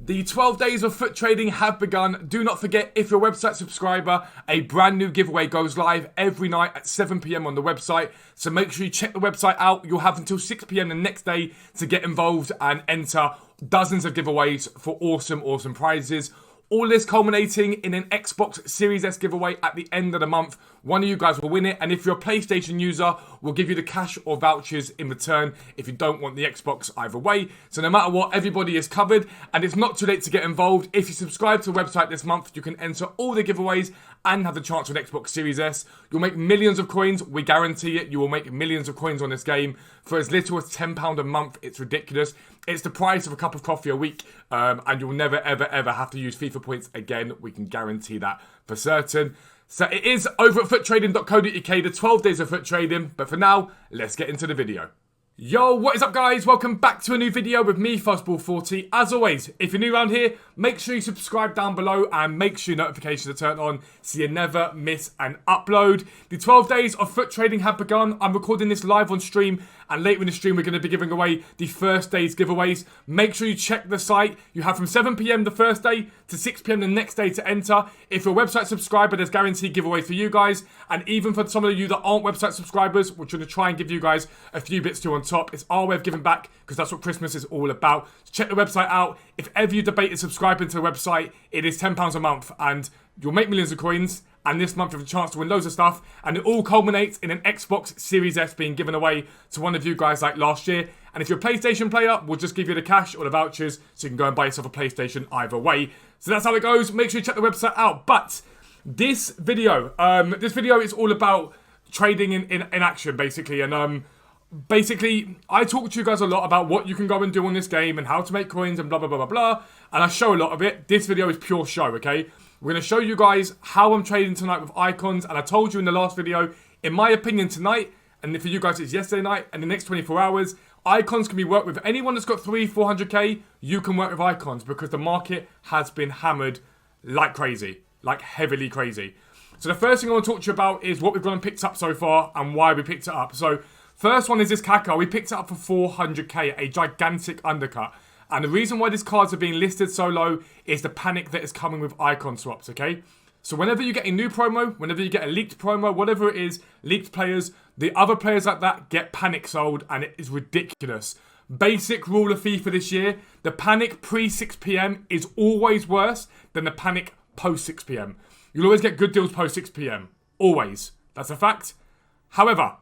The 12 days of foot trading have begun. Do not forget, if you're a website subscriber, a brand new giveaway goes live every night at 7 p.m. on the website. So make sure you check the website out. You'll have until 6 p.m. the next day to get involved and enter dozens of giveaways for awesome prizes. All this culminating in an Xbox Series S giveaway at the end of the month. One of you guys will win it, and if you're a PlayStation user, we'll give you the cash or vouchers in return if you don't want the Xbox either way. So no matter what, everybody is covered, and it's not too late to get involved. If you subscribe to the website this month, you can enter all the giveaways and have the chance for an Xbox Series S. You'll make millions of coins, we guarantee it. You will make millions of coins on this game for as little as £10 a month. It's ridiculous. It's the price of a cup of coffee a week, and you'll never, ever have to use FIFA points again. We can guarantee that for certain. So it is over at futtrading.co.uk, the 12 days of foot trading. But for now, let's get into the video. Yo, what is up guys? Welcome back to a new video with me, Fuzzball40. As always, if you're new around here, make sure you subscribe down below and make sure your notifications are turned on so you never miss an upload. The 12 days of foot trading have begun. I'm recording this live on stream, and later in the stream we're going to be giving away the first day's giveaways. Make sure you check the site. You have from 7 p.m. the first day to 6 p.m. the next day to enter. If you're a website subscriber, there's guaranteed giveaways for you guys, and even for some of you that aren't website subscribers, we're going to try and give you guys a few bits too on top. It's our way of giving back because that's what Christmas is all about. So check the website out. If ever you debated subscribing to the website, it is £10 a month and you'll make millions of coins. And this month you have a chance to win loads of stuff. And it all culminates in an Xbox Series S being given away to one of you guys like last year. And if you're a PlayStation player, we'll just give you the cash or the vouchers so you can go and buy yourself a PlayStation either way. So that's how it goes. Make sure you check the website out. But this video is all about trading in action basically. And basically, I talk to you guys a lot about what you can go and do on this game and how to make coins and blah, blah, blah, blah, blah. And I show a lot of it. This video is pure show, okay? We're going to show you guys how I'm trading tonight with icons. And I told you in the last video, in my opinion tonight, and for you guys it's yesterday night, and the next 24 hours, icons can be worked with. Anyone that's got 300-400k, you can work with icons because the market has been hammered like crazy, like heavily crazy. So the first thing I want to talk to you about is what we've gone and picked up so far and why we picked it up. So first one is this Kaka. We picked it up for 400k, a gigantic undercut. And the reason why these cards are being listed so low is the panic that is coming with icon swaps, okay? So whenever you get a new promo, whenever you get a leaked promo, whatever it is, leaked players, the other players like that get panic sold, and it is ridiculous. Basic rule of FIFA this year, the panic pre 6 p.m. is always worse than the panic post 6 p.m. You'll always get good deals post 6 p.m. Always. That's a fact. However,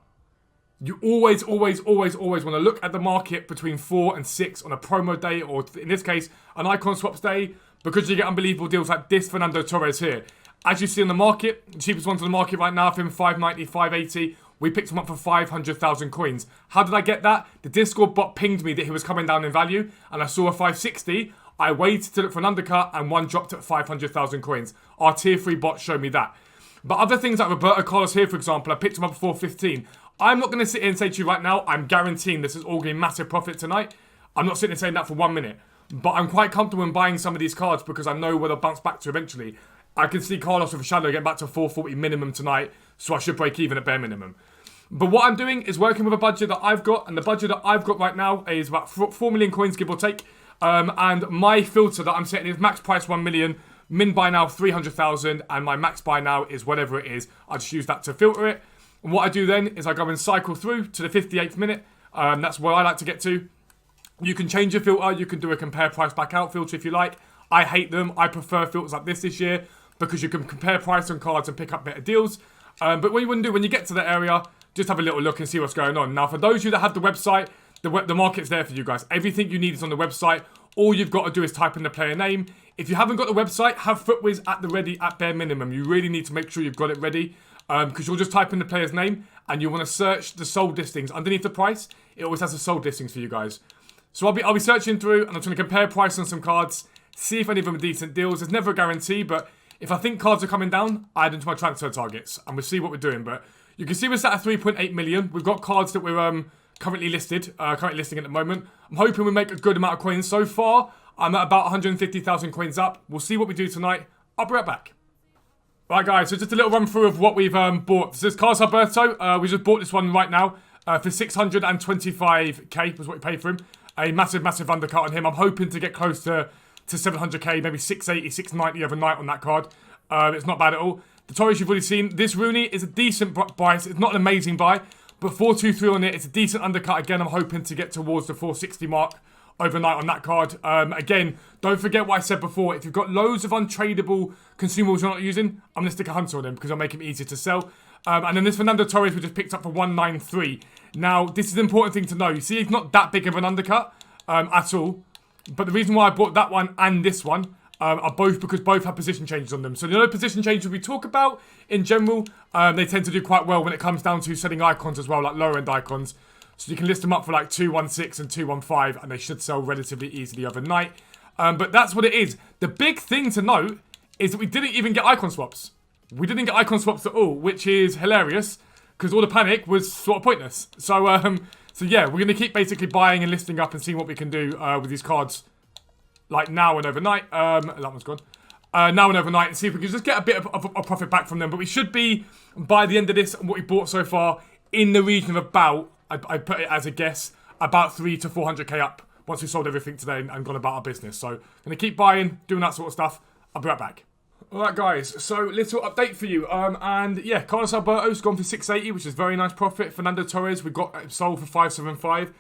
you always want to look at the market between 4 and 6 on a promo day, or in this case, an icon swaps day, because you get unbelievable deals like this Fernando Torres here. As you see on the market, the cheapest ones on the market right now for him, 590, 580. We picked him up for 500,000 coins. How did I get that? The Discord bot pinged me that he was coming down in value, and I saw a 560. I waited to look for an undercut, and one dropped at 500,000 coins. Our tier 3 bot showed me that. But other things like Roberto Carlos here, for example, I picked him up for 415. I'm not going to sit here and say to you right now, I'm guaranteeing this is all getting massive profit tonight. I'm not sitting here saying that for 1 minute. But I'm quite comfortable in buying some of these cards because I know where they'll bounce back to eventually. I can see Carlos with a shadow getting back to 440 minimum tonight, so I should break even at bare minimum. But what I'm doing is working with a budget that I've got, and the budget that I've got right now is about 4 million coins, give or take. And my filter that I'm setting is max price 1 million, min buy now 300,000, and my max buy now is whatever it is. I just use that to filter it. And what I do then is I go and cycle through to the 58th minute. That's where I like to get to. You can change your filter. You can do a compare price back out filter if you like. I hate them. I prefer filters like this year because you can compare price on cards and pick up better deals. But what you want to do when you get to that area, just have a little look and see what's going on. Now, for those of you that have the website, the market's there for you guys. Everything you need is on the website. All you've got to do is type in the player name. If you haven't got the website, have FootWiz at the ready at bare minimum. You really need to make sure you've got it ready. Because you'll just type in the player's name and you want to search the sold listings underneath the price. It always has the sold listings for you guys. So I'll be searching through and I'm trying to compare price on some cards, see if any of them are decent deals. There's never a guarantee, but if I think cards are coming down, I add them to my transfer targets and we'll see what we're doing. But you can see we're sat at 3.8 million. We've got cards that we're currently listing at the moment. I'm hoping we make a good amount of coins. So far, I'm at about 150,000 coins up. We'll see what we do tonight. I'll be right back. Right guys, so just a little run through of what we've bought. This is Carlos Alberto. We just bought this one right now for 625k was what we paid for him. A massive undercut on him. I'm hoping to get close to to 700k, maybe 680, 690 overnight on that card. It's not bad at all. The Torres you've already seen. This Rooney is a decent buy. It's not an amazing buy, but 423 on it. It's a decent undercut. Again, I'm hoping to get towards the 460 mark overnight on that card. Again, don't forget what I said before. If you've got loads of untradeable consumables you're not using, I'm going to stick a hunter on them because I'll make them easier to sell. And then this Fernando Torres we just picked up for 193. Now, this is an important thing to know. You see, it's not that big of an undercut at all. But the reason why I bought that one and this one are both because both have position changes on them. So the position changes we talk about in general, they tend to do quite well when it comes down to setting icons as well, like lower end icons. So you can list them up for like 216 and 215 and they should sell relatively easily overnight. But that's what it is. The big thing to note is that we didn't even get icon swaps. We didn't get icon swaps at all, which is hilarious because all the panic was sort of pointless. So yeah, we're going to keep basically buying and listing up and seeing what we can do with these cards like now and overnight. That one's gone. Now and overnight and see if we can just get a bit of a profit back from them. But we should be, by the end of this, what we bought so far, in the region of about, I put it as a guess, about 300 to 400k up once we sold everything today and gone about our business. So, going to keep buying, doing that sort of stuff. I'll be right back. Alright guys, so little update for you. And yeah, Carlos Alberto's gone for 680, which is very nice profit. Fernando Torres, we got sold for 575.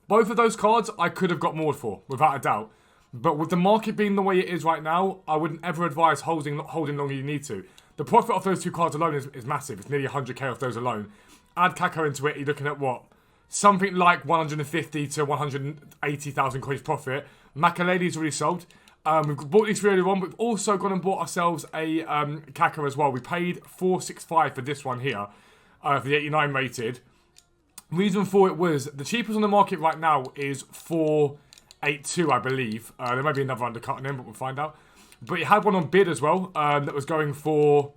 Both of those cards I could have got more for, without a doubt. But with the market being the way it is right now, I wouldn't ever advise holding longer than you need to. The profit off those two cards alone is massive. It's nearly 100k off those alone. Add Kako into it, you're looking at what? Something like 150 to 180,000 coins profit. Makaleli's already sold. We've bought these three earlier on. We've also gone and bought ourselves a Kako as well. We paid 465 for this one here, for the 89 rated. Reason for it was, the cheapest on the market right now is 482, I believe. There might be another undercut on them, but we'll find out. But it had one on bid as well, that was going for...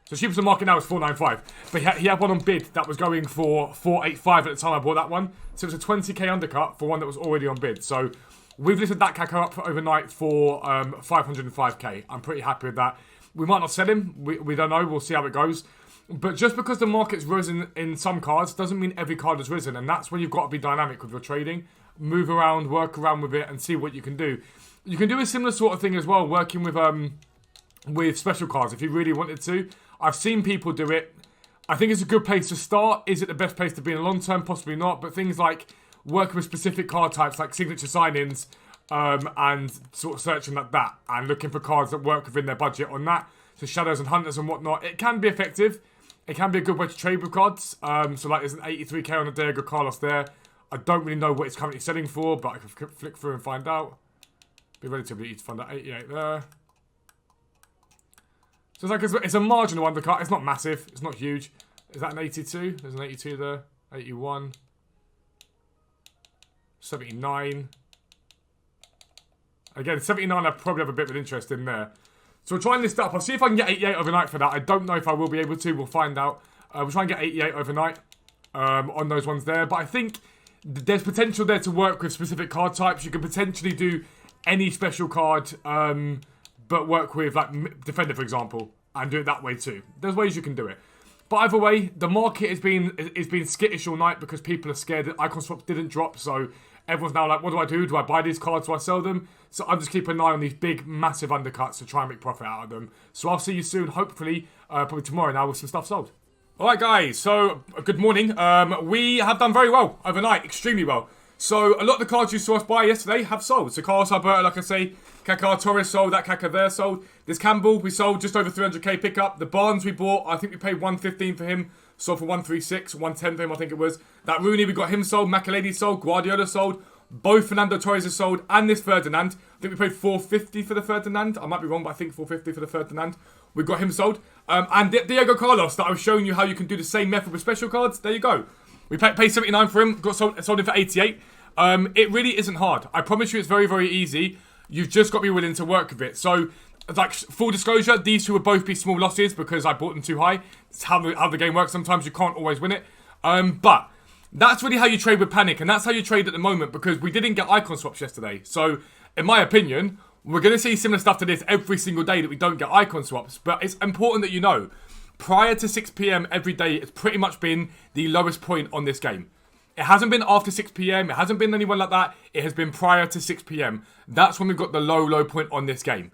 So the cheapest on the market now is 495. But he had one on bid that was going for 485 at the time I bought that one. So it was a 20k undercut for one that was already on bid. So we've listed that Kako up for overnight for 505k. I'm pretty happy with that. We might not sell him. We don't know. We'll see how it goes. But just because the market's risen in some cards doesn't mean every card has risen. And that's when you've got to be dynamic with your trading. Move around, work around with it and see what you can do. You can do a similar sort of thing as well, working with special cards if you really wanted to. I've seen people do it. I think it's a good place to start. Is it the best place to be in the long term? Possibly not. But things like working with specific card types like signature sign-ins and sort of searching like that and looking for cards that work within their budget on that. So shadows and hunters and whatnot. It can be effective. It can be a good way to trade with cards. So like there's an 83k on the Diego Carlos there. I don't really know what it's currently selling for, but I can flick through and find out. Be relatively easy to find that 88 there. So it's like it's a marginal undercut. It's not massive. It's not huge. Is that an 82? There's an 82 there. 81. 79. Again, 79 I probably have a bit of an interest in there. So we'll try and list up. I'll see if I can get 88 overnight for that. I don't know if I will be able to. We'll find out. We'll try and get 88 overnight on those ones there. But I think there's potential there to work with specific card types. You could potentially do any special card, but work with like Defender, for example, and do it that way too. There's ways you can do it. But either way, the market has been skittish all night because people are scared that icon swaps didn't drop. So everyone's now like, what do I do? Do I buy these cards? Do I sell them? So I'm just keeping an eye on these big, massive undercuts to try and make profit out of them. So I'll see you soon, hopefully, probably tomorrow now with some stuff sold. Alright guys, so good morning. We have done very well overnight, extremely well. So a lot of the cards you saw us buy yesterday have sold. So Carlos Alberto, like I say, Kaká Torres sold, that Kaká there sold. This Campbell, we sold just over 300k pickup. The Barnes we bought, I think we paid 115 for him. Sold for 136, 110 for him, I think it was. That Rooney, we got him sold. Makaleli sold. Guardiola sold. Both Fernando Torres are sold. And this Ferdinand. I think we paid 450 for the Ferdinand. I might be wrong, but I think 450 for the Ferdinand. We got him sold. And Diego Carlos, that I was showing you how you can do the same method with special cards. There you go. We paid 79 for him. Got sold him for 88. It really isn't hard. I promise you it's very, very easy. You've just got to be willing to work with it. So, like, full disclosure, these two will both be small losses because I bought them too high. It's how the game works. Sometimes you can't always win it. But that's really how you trade with panic. And that's how you trade at the moment because we didn't get icon swaps yesterday. So, in my opinion, we're going to see similar stuff to this every single day that we don't get icon swaps. But it's important that you know, prior to 6 PM every day, it's pretty much been the lowest point on this game. It hasn't been after 6 p.m. It hasn't been anyone like that. It has been prior to 6 p.m. That's when we've got the low point on this game.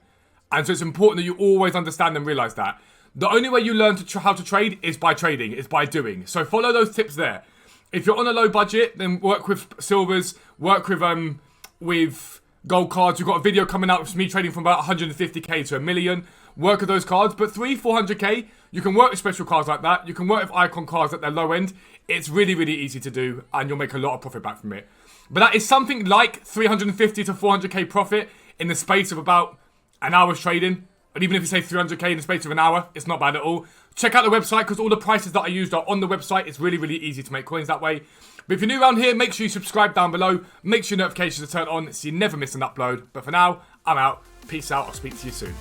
And so it's important that you always understand and realize that. The only way you learn how to trade is by trading, is by doing. So follow those tips there. If you're on a low budget, then work with silvers, work with gold cards. We've got a video coming out with me trading from about 150k to $1 million. Work with those cards, but 400k, you can work with special cards like that. You can work with icon cards at their low end. It's really, really easy to do, and you'll make a lot of profit back from it. But that is something like 350 to 400k profit in the space of about an hour's trading. And even if you say 300k in the space of an hour, it's not bad at all. Check out the website because all the prices that I used are on the website. It's really, really easy to make coins that way. But if you're new around here, make sure you subscribe down below. Make sure your notifications are turned on so you never miss an upload. But for now, I'm out. Peace out. I'll speak to you soon.